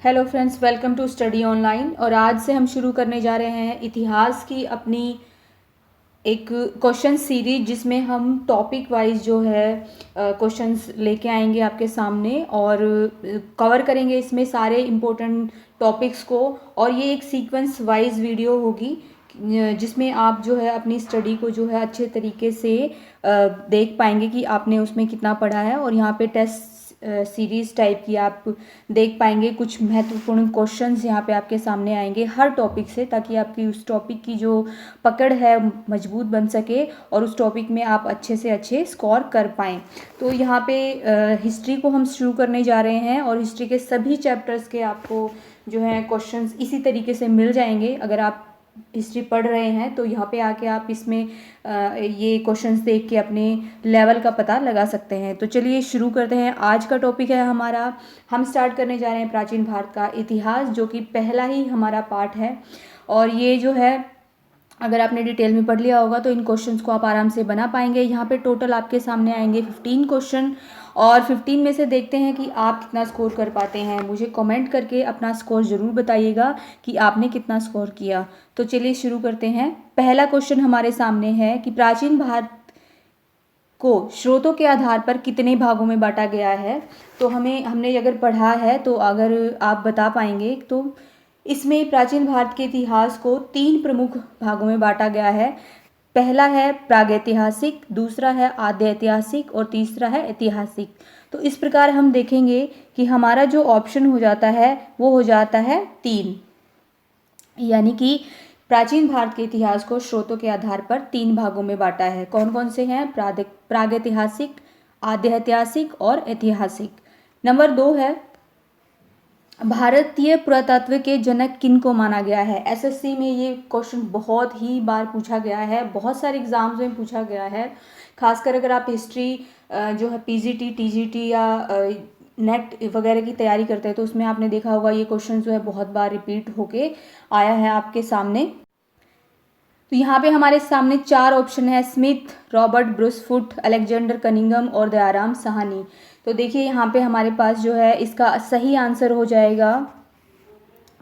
Hello friends, welcome to study online. और आज से हम शुरू करने जा रहे हैं इतिहास की अपनी एक क्वेश्चन सीरीज, जिसमें हम टॉपिक वाइज जो है क्वेश्चंस लेके आएंगे आपके सामने और कवर करेंगे इसमें सारे इम्पोर्टेंट टॉपिक्स को। और ये एक सीक्वेंस वाइज वीडियो होगी जिसमें आप जो है अपनी स्टडी को जो है अच्छे तरीके से देख पाएंगे कि आपने उसमें कितना पढ़ा है। और यहाँ पे टेस्ट सीरीज़ टाइप की आप देख पाएंगे। कुछ महत्वपूर्ण क्वेश्चंस यहाँ पे आपके सामने आएंगे हर टॉपिक से, ताकि आपकी उस टॉपिक की जो पकड़ है मजबूत बन सके और उस टॉपिक में आप अच्छे से अच्छे स्कोर कर पाएँ। तो यहाँ पे हिस्ट्री को हम शुरू करने जा रहे हैं और हिस्ट्री के सभी चैप्टर्स के आपको जो है क्वेश्चंस इसी तरीके से मिल जाएंगे। अगर आप हिस्ट्री पढ़ रहे हैं तो यहाँ पे आके आप इसमें ये क्वेश्चंस देख के अपने लेवल का पता लगा सकते हैं। तो चलिए शुरू करते हैं। आज का टॉपिक है हमारा, हम स्टार्ट करने जा रहे हैं प्राचीन भारत का इतिहास, जो कि पहला ही हमारा पार्ट है। और ये जो है अगर आपने डिटेल में पढ़ लिया होगा तो इन क्वेश्चंस को आप आराम से बना पाएंगे। यहाँ पे टोटल आपके सामने आएंगे 15 क्वेश्चन और 15 में से देखते हैं कि आप कितना स्कोर कर पाते हैं। मुझे कमेंट करके अपना स्कोर ज़रूर बताइएगा कि आपने कितना स्कोर किया। तो चलिए शुरू करते हैं। पहला क्वेश्चन हमारे सामने है कि प्राचीन भारत को स्रोतों के आधार पर कितने भागों में बांटा गया है। तो हमने अगर पढ़ा है तो अगर आप बता पाएंगे तो इसमें प्राचीन भारत के इतिहास को 3 प्रमुख भागों में बांटा गया है। पहला है प्रागैतिहासिक, दूसरा है आद्य ऐतिहासिक और तीसरा है ऐतिहासिक। तो इस प्रकार हम देखेंगे कि हमारा जो ऑप्शन हो जाता है वो हो जाता है 3, यानी कि प्राचीन भारत के इतिहास को स्रोतों के आधार पर 3 भागों में बांटा है। कौन कौन से हैं? प्रागैतिहासिक, आद्य ऐतिहासिक और ऐतिहासिक। नंबर 2 है भारतीय पुरातत्व के जनक किन को माना गया है। एसएससी में ये क्वेश्चन बहुत ही बार पूछा गया है, बहुत सारे एग्जाम्स में पूछा गया है। खासकर अगर आप हिस्ट्री जो है पीजीटी, टीजीटी या नेट वगैरह की तैयारी करते हैं तो उसमें आपने देखा होगा ये क्वेश्चन जो है बहुत बार रिपीट होके आया है आपके सामने। तो यहाँ पे हमारे सामने 4 ऑप्शन है: Smith, Robert Bruce Foote, Alexander Cunningham और दयाराम साहनी। तो देखिए यहाँ पे हमारे पास जो है इसका सही आंसर हो जाएगा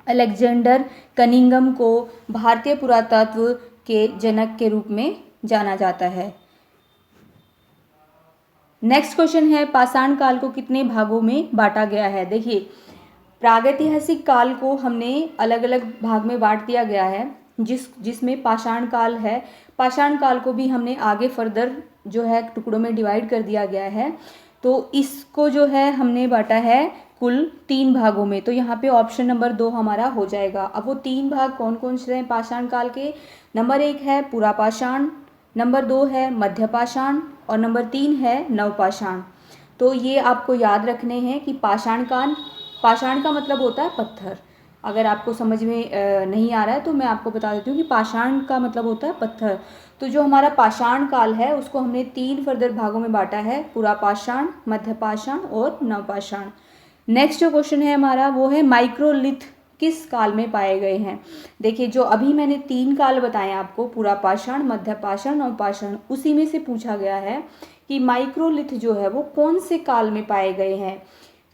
अलेक्जेंडर कनिंघम को भारतीय पुरातत्व के जनक के रूप में जाना जाता है। नेक्स्ट क्वेश्चन है पाषाण काल को कितने भागों में बांटा गया है। देखिए प्रागैतिहासिक काल को हमने अलग अलग भाग में बांट दिया गया है, जिसमें पाषाण काल है। पाषाण काल को भी हमने आगे फर्दर जो है टुकड़ों में डिवाइड कर दिया गया है। तो इसको जो है हमने बांटा है कुल 3 भागों में। तो यहाँ पे ऑप्शन नंबर 2 हमारा हो जाएगा। अब वो 3 भाग कौन कौन से हैं पाषाण काल के? नंबर 1 है पुरापाषाण, नंबर 2 है मध्यपाषाण और नंबर 3 है नवपाषाण। तो ये आपको याद रखने हैं कि पाषाण का मतलब होता है पत्थर। अगर आपको समझ में नहीं आ रहा है तो मैं आपको बता देती हूँ कि पाषाण का मतलब होता है पत्थर। तो जो हमारा पाषाण काल है उसको हमने 3 फर्दर भागों में बांटा है: पुरापाषाण, मध्यपाषाण और नवपाषाण। नेक्स्ट जो क्वेश्चन है हमारा वो है माइक्रोलिथ किस काल में पाए गए हैं। देखिए जो अभी मैंने 3 काल बताए आपको, पुरापाषाण, मध्यपाषाण, नवपाषाण, उसी में से पूछा गया है कि माइक्रोलिथ जो है वो कौन से काल में पाए गए हैं।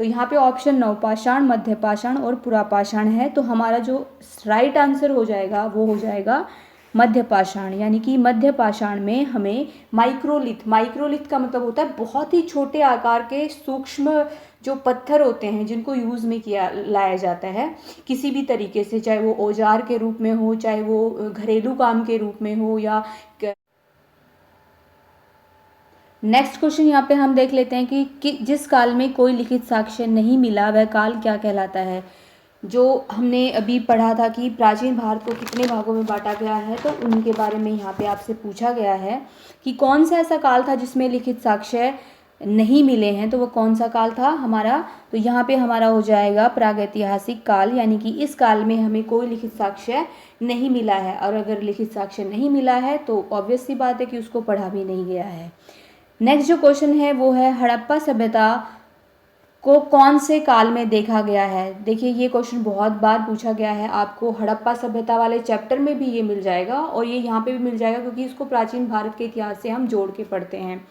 तो यहाँ पे ऑप्शन नवपाषाण, मध्यपाषाण और पुरापाषाण है। तो हमारा जो राइट आंसर हो जाएगा वो हो जाएगा मध्यपाषाण, यानी कि मध्यपाषाण में हमें माइक्रोलिथ का मतलब होता है बहुत ही छोटे आकार के सूक्ष्म जो पत्थर होते हैं जिनको यूज़ में लाया जाता है किसी भी तरीके से, चाहे वो औजार के रूप में हो, चाहे वो घरेलू काम के रूप में हो या। नेक्स्ट क्वेश्चन यहाँ पे हम देख लेते हैं कि जिस काल में कोई लिखित साक्ष्य नहीं मिला वह काल क्या कहलाता है। जो हमने अभी पढ़ा था कि प्राचीन भारत को कितने भागों में बांटा गया है, तो उनके बारे में यहाँ पे आपसे पूछा गया है कि कौन सा ऐसा काल था जिसमें लिखित साक्ष्य नहीं मिले हैं। तो वो कौन सा काल था हमारा? तो यहाँ पे हमारा हो जाएगा प्रागैतिहासिक काल, यानी कि इस काल में हमें कोई लिखित साक्ष्य नहीं मिला है। और अगर लिखित साक्ष्य नहीं मिला है तो ऑब्वियस सी बात है कि उसको पढ़ा भी नहीं गया है। नेक्स्ट जो क्वेश्चन है वो है हड़प्पा सभ्यता को कौन से काल में देखा गया है। देखिए ये क्वेश्चन बहुत बार पूछा गया है, आपको हड़प्पा सभ्यता वाले चैप्टर में भी ये मिल जाएगा और ये यहाँ पे भी मिल जाएगा, क्योंकि इसको प्राचीन भारत के इतिहास से हम जोड़ के पढ़ते हैं।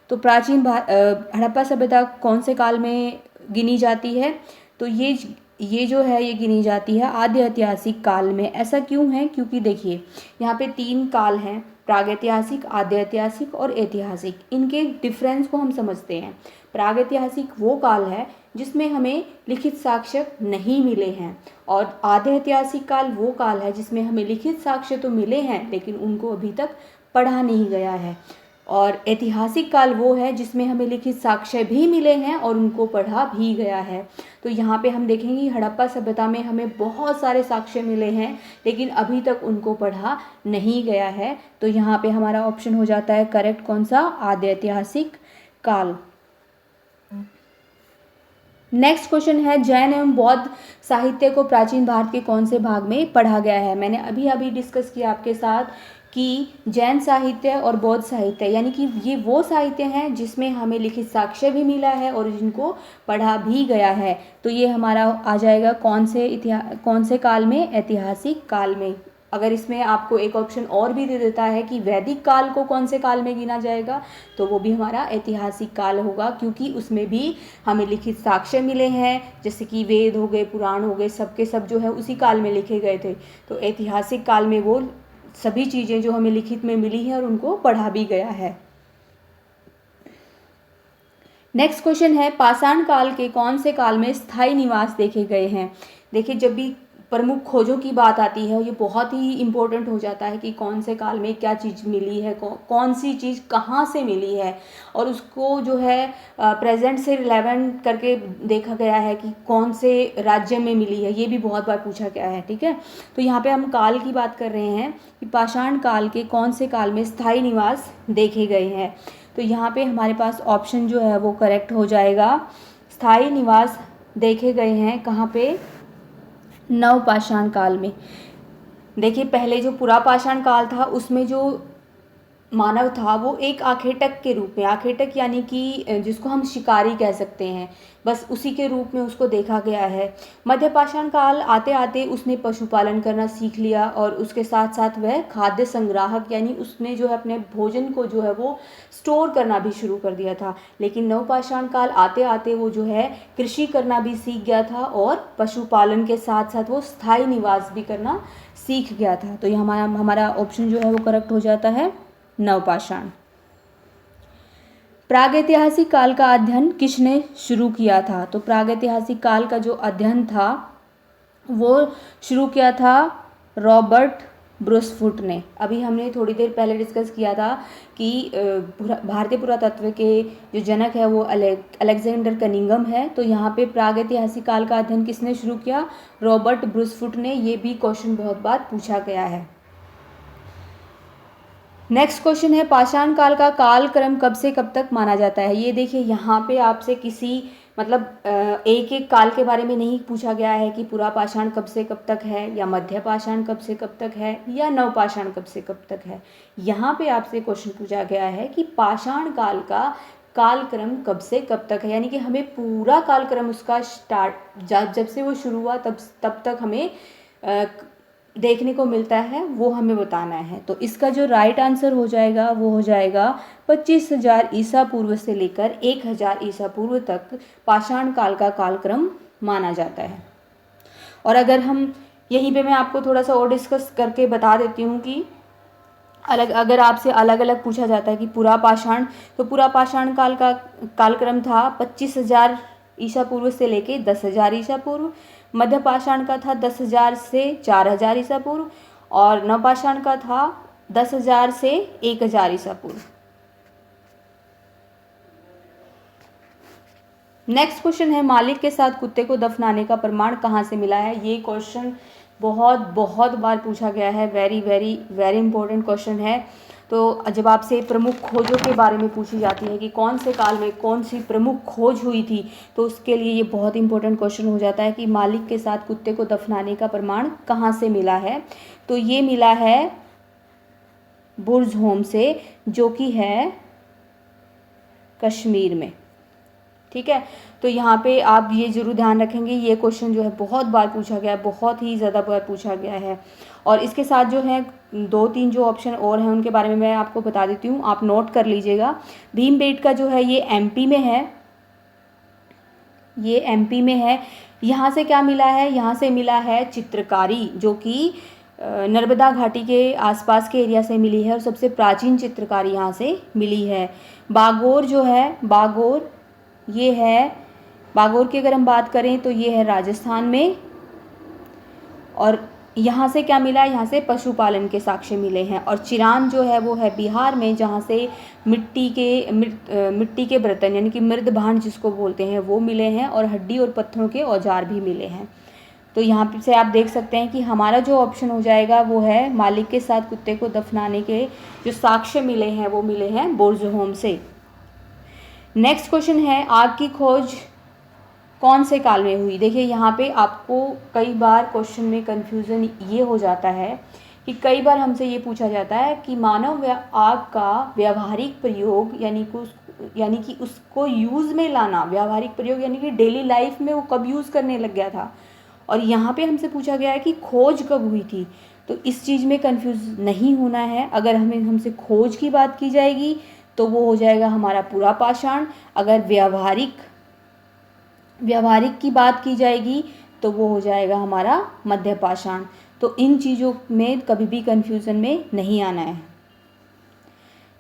तो हड़प्पा सभ्यता कौन से काल में गिनी जाती है? तो ये ये जो है ये गिनी जाती है आद्य ऐतिहासिक काल में। ऐसा क्यों है? क्योंकि देखिए यहाँ पे 3 काल हैं, प्रागैतिहासिक, आद्य ऐतिहासिक और ऐतिहासिक। इनके डिफरेंस को हम समझते हैं। प्रागैतिहासिक वो काल है जिसमें हमें लिखित साक्ष्य नहीं मिले हैं, और आद्य ऐतिहासिक काल वो काल है जिसमें हमें लिखित साक्ष्य तो मिले हैं लेकिन उनको अभी तक पढ़ा नहीं गया है। और ऐतिहासिक काल वो है जिसमें हमें लिखित साक्ष्य भी मिले हैं और उनको पढ़ा भी गया है। तो यहाँ पे हम देखेंगे हड़प्पा सभ्यता में हमें बहुत सारे साक्ष्य मिले हैं लेकिन अभी तक उनको पढ़ा नहीं गया है। तो यहाँ पे हमारा ऑप्शन हो जाता है करेक्ट, कौन सा? आद्य ऐतिहासिक काल। नेक्स्ट क्वेश्चन है, जैन एवं बौद्ध साहित्य को प्राचीन भारत के कौन से भाग में पढ़ा गया है? मैंने अभी अभी डिस्कस किया आपके साथ कि जैन साहित्य और बौद्ध साहित्य यानी कि ये वो साहित्य हैं जिसमें हमें लिखित साक्ष्य भी मिला है और जिनको पढ़ा भी गया है। तो ये हमारा आ जाएगा कौन से काल में? ऐतिहासिक काल में। अगर इसमें आपको एक ऑप्शन और भी दे देता है कि वैदिक काल को कौन से काल में गिना जाएगा, तो वो भी हमारा ऐतिहासिक काल होगा, क्योंकि उसमें भी हमें लिखित साक्ष्य मिले हैं, जैसे कि वेद हो गए, पुराण हो गए, सबके सब जो है उसी काल में लिखे गए थे। तो ऐतिहासिक काल में वो सभी चीज़ें जो हमें लिखित में मिली हैं और उनको पढ़ा भी गया है। नेक्स्ट क्वेश्चन है, पाषाण काल के कौन से काल में स्थायी निवास देखे गए हैं? देखिए जब भी प्रमुख खोजों की बात आती है ये बहुत ही इम्पोर्टेंट हो जाता है कि कौन से काल में क्या चीज़ मिली है, कौन सी चीज़ कहाँ से मिली है, और उसको जो है प्रेजेंट से रिलेवेंट करके देखा गया है कि कौन से राज्य में मिली है। ये भी बहुत बार पूछा गया है, ठीक है। तो यहाँ पे हम काल की बात कर रहे हैं कि पाषाण काल के कौन से काल में स्थायी निवास देखे गए हैं। तो यहाँ पे हमारे पास ऑप्शन जो है वो करेक्ट हो जाएगा, स्थायी निवास देखे गए हैं कहाँ पे? नवपाषाण काल में। देखिए पहले जो पुरापाषाण काल था उसमें जो मानव था वो एक आखेटक के रूप में, आखेटक यानी कि जिसको हम शिकारी कह सकते हैं, बस उसी के रूप में उसको देखा गया है। मध्यपाषाण काल आते आते उसने पशुपालन करना सीख लिया और उसके साथ साथ वह खाद्य संग्राहक यानी उसने जो है अपने भोजन को जो है वो स्टोर करना भी शुरू कर दिया था। लेकिन नवपाषाण काल आते आते वो जो है कृषि करना भी सीख गया था और पशुपालन के साथ साथ वो स्थायी निवास भी करना सीख गया था। तो ये हमारा ऑप्शन जो है वो करेक्ट हो जाता है, नवपाषाण। प्रागैतिहासिक काल का अध्ययन किसने शुरू किया था? तो प्रागैतिहासिक काल का जो अध्ययन था वो शुरू किया था रॉबर्ट ब्रूसफुट ने। अभी हमने थोड़ी देर पहले डिस्कस किया था कि भारतीय पुरातत्व के जो जनक है वो अलेक्जेंडर कनिंघम है। तो यहाँ पे प्रागैतिहासिक काल का अध्ययन किसने शुरू किया? रॉबर्ट ब्रूसफुट ने। ये भी क्वेश्चन बहुत बार पूछा गया है। नेक्स्ट क्वेश्चन है, पाषाण काल का कालक्रम कब से कब तक माना जाता है? ये देखिए यहाँ पे आपसे किसी मतलब एक एक काल के बारे में नहीं पूछा गया है कि पुरापाषाण कब से कब तक है या मध्यपाषाण कब से कब तक है या नवपाषाण कब से कब तक है। यहाँ पे आपसे क्वेश्चन पूछा गया है कि पाषाण काल का कालक्रम कब से कब तक है, यानी कि हमें पूरा कालक्रम उसका स्टार्ट जब से वो शुरू हुआ तब तक हमें देखने को मिलता है, वो हमें बताना है। तो इसका जो राइट आंसर हो जाएगा वो हो जाएगा 25,000 ईसा पूर्व से लेकर 1,000 ईसा पूर्व तक पाषाण काल का कालक्रम माना जाता है। और अगर हम यहीं पे मैं आपको थोड़ा सा और डिस्कस करके बता देती हूँ कि अगर आपसे अलग अलग पूछा जाता है कि पुरापाषाण, तो पुरापाषाण काल का कालक्रम था 25,000 ईसा पूर्व से लेके 10,000 ईसा पूर्व। मध्यपाषाण का था 10,000 से 4,000 ईसा पूर्व और नवपाषाण का था 10,000 से 1,000 ईसा पूर्व। नेक्स्ट क्वेश्चन है, मालिक के साथ कुत्ते को दफनाने का प्रमाण कहाँ से मिला है? ये क्वेश्चन बहुत बार पूछा गया है, very very very important question है। तो जब आपसे प्रमुख खोजों के बारे में पूछी जाती है कि कौन से काल में कौन सी प्रमुख खोज हुई थी, तो उसके लिए ये बहुत इंपॉर्टेंट क्वेश्चन हो जाता है कि मालिक के साथ कुत्ते को दफनाने का प्रमाण कहाँ से मिला है। तो ये मिला है बुर्ज होम से, जो कि है कश्मीर में, ठीक है। तो यहाँ पे आप ये जरूर ध्यान रखेंगे, ये क्वेश्चन जो है बहुत बार पूछा गया है, बहुत ही ज़्यादा बार पूछा गया है। और इसके साथ जो है 2-3 जो ऑप्शन और हैं उनके बारे में मैं आपको बता देती हूँ, आप नोट कर लीजिएगा। भीमबेटका जो है ये एमपी में है, ये एमपी में है। यहाँ से क्या मिला है, यहाँ से मिला है चित्रकारी, जो कि नर्मदा घाटी के आसपास के एरिया से मिली है और सबसे प्राचीन चित्रकारी यहाँ से मिली है। बागोर जो है, बागोर ये है, बागोर की अगर हम बात करें तो ये है राजस्थान में। और यहाँ से क्या मिला है, यहाँ से पशुपालन के साक्ष्य मिले हैं। और चिरान जो है वो है बिहार में, जहाँ से मिट्टी के बर्तन यानी कि मृद भांड जिसको बोलते हैं वो मिले हैं, और हड्डी और पत्थरों के औजार भी मिले हैं। तो यहाँ से आप देख सकते हैं कि हमारा जो ऑप्शन हो जाएगा वो है मालिक के साथ कुत्ते को दफनाने के जो साक्ष्य मिले हैं वो मिले हैं बोर्जहोम से। नेक्स्ट क्वेश्चन है, आग की खोज कौन से काल में हुई। देखिए यहाँ पे आपको कई बार क्वेश्चन में कन्फ्यूज़न ये हो जाता है कि कई बार हमसे ये पूछा जाता है कि मानव आग का व्यावहारिक प्रयोग यानी कि उसको यूज़ में लाना, व्यावहारिक प्रयोग यानी कि डेली लाइफ में वो कब यूज़ करने लग गया था, और यहाँ पे हमसे पूछा गया है कि खोज कब हुई थी। तो इस चीज़ में कंफ्यूज नहीं होना है। अगर हमसे खोज की बात की जाएगी तो वो हो जाएगा हमारा पूरा पाषाण। अगर व्यावहारिक की बात की जाएगी तो वो हो जाएगा हमारा मध्य पाषाण। तो इन चीज़ों में कभी भी कंफ्यूजन में नहीं आना है।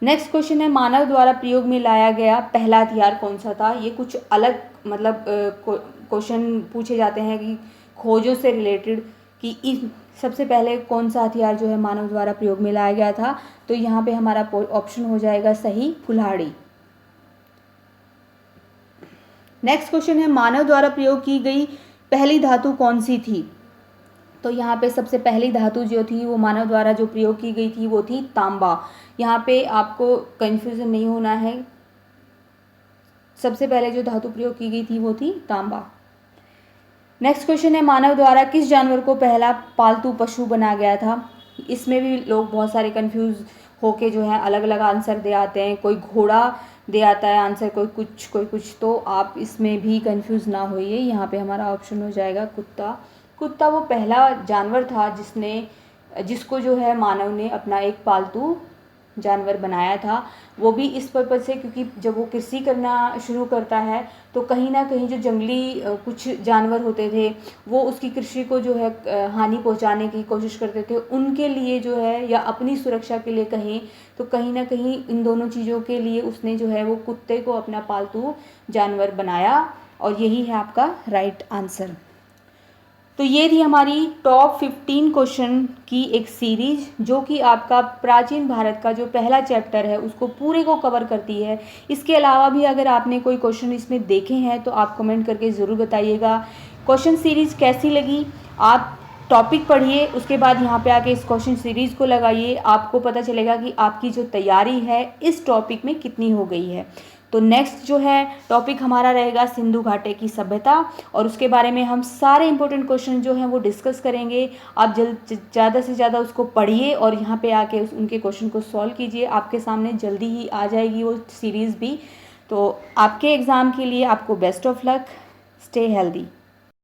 नेक्स्ट क्वेश्चन है, मानव द्वारा प्रयोग में लाया गया पहला हथियार कौन सा था। ये कुछ अलग मतलब क्वेश्चन पूछे जाते हैं कि खोजों से रिलेटेड कि सबसे पहले कौन सा हथियार जो है मानव द्वारा प्रयोग में लाया गया था। तो यहाँ पे हमारा ऑप्शन हो जाएगा सही, कुल्हाड़ी। नेक्स्ट क्वेश्चन है, मानव द्वारा प्रयोग की गई पहली धातु कौन सी थी। तो यहाँ पे सबसे पहली धातु जो थी वो मानव द्वारा जो प्रयोग की गई थी वो थी तांबा। यहाँ पे आपको कंफ्यूजन नहीं होना है, सबसे पहले जो धातु प्रयोग की गई थी वो थी तांबा। नेक्स्ट क्वेश्चन है, मानव द्वारा किस जानवर को पहला पालतू पशु बनाया गया था। इसमें भी लोग बहुत सारे कंफ्यूज होके जो है अलग अलग आंसर दे आते हैं। कोई घोड़ा दे आता है आंसर, कोई कुछ। तो आप इसमें भी कंफ्यूज ना होइए। यहाँ पे हमारा ऑप्शन हो जाएगा कुत्ता। कुत्ता वो पहला जानवर था जिसको जो है मानव ने अपना एक पालतू जानवर बनाया था। वो भी इस पर्पज़ से क्योंकि जब वो कृषि करना शुरू करता है तो कहीं ना कहीं जो जंगली कुछ जानवर होते थे वो उसकी कृषि को जो है हानि पहुंचाने की कोशिश करते थे। उनके लिए जो है या अपनी सुरक्षा के लिए कहें तो कहीं ना कहीं इन दोनों चीज़ों के लिए उसने जो है वो कुत्ते को अपना पालतू जानवर बनाया, और यही है आपका राइट आंसर। तो ये थी हमारी टॉप 15 क्वेश्चन की एक सीरीज, जो कि आपका प्राचीन भारत का जो पहला चैप्टर है उसको पूरे को कवर करती है। इसके अलावा भी अगर आपने कोई क्वेश्चन इसमें देखे हैं तो आप कमेंट करके ज़रूर बताइएगा। क्वेश्चन सीरीज़ कैसी लगी, आप टॉपिक पढ़िए, उसके बाद यहाँ पे आके इस क्वेश्चन सीरीज़ को लगाइए। आपको पता चलेगा कि आपकी जो तैयारी है इस टॉपिक में कितनी हो गई है। तो नेक्स्ट जो है टॉपिक हमारा रहेगा सिंधु घाटी की सभ्यता, और उसके बारे में हम सारे इंपॉर्टेंट क्वेश्चन जो हैं वो डिस्कस करेंगे। आप ज़्यादा से ज़्यादा उसको पढ़िए और यहाँ पे आके उनके क्वेश्चन को सॉल्व कीजिए। आपके सामने जल्दी ही आ जाएगी वो सीरीज़ भी। तो आपके एग्ज़ाम के लिए आपको best of luck, stay healthy.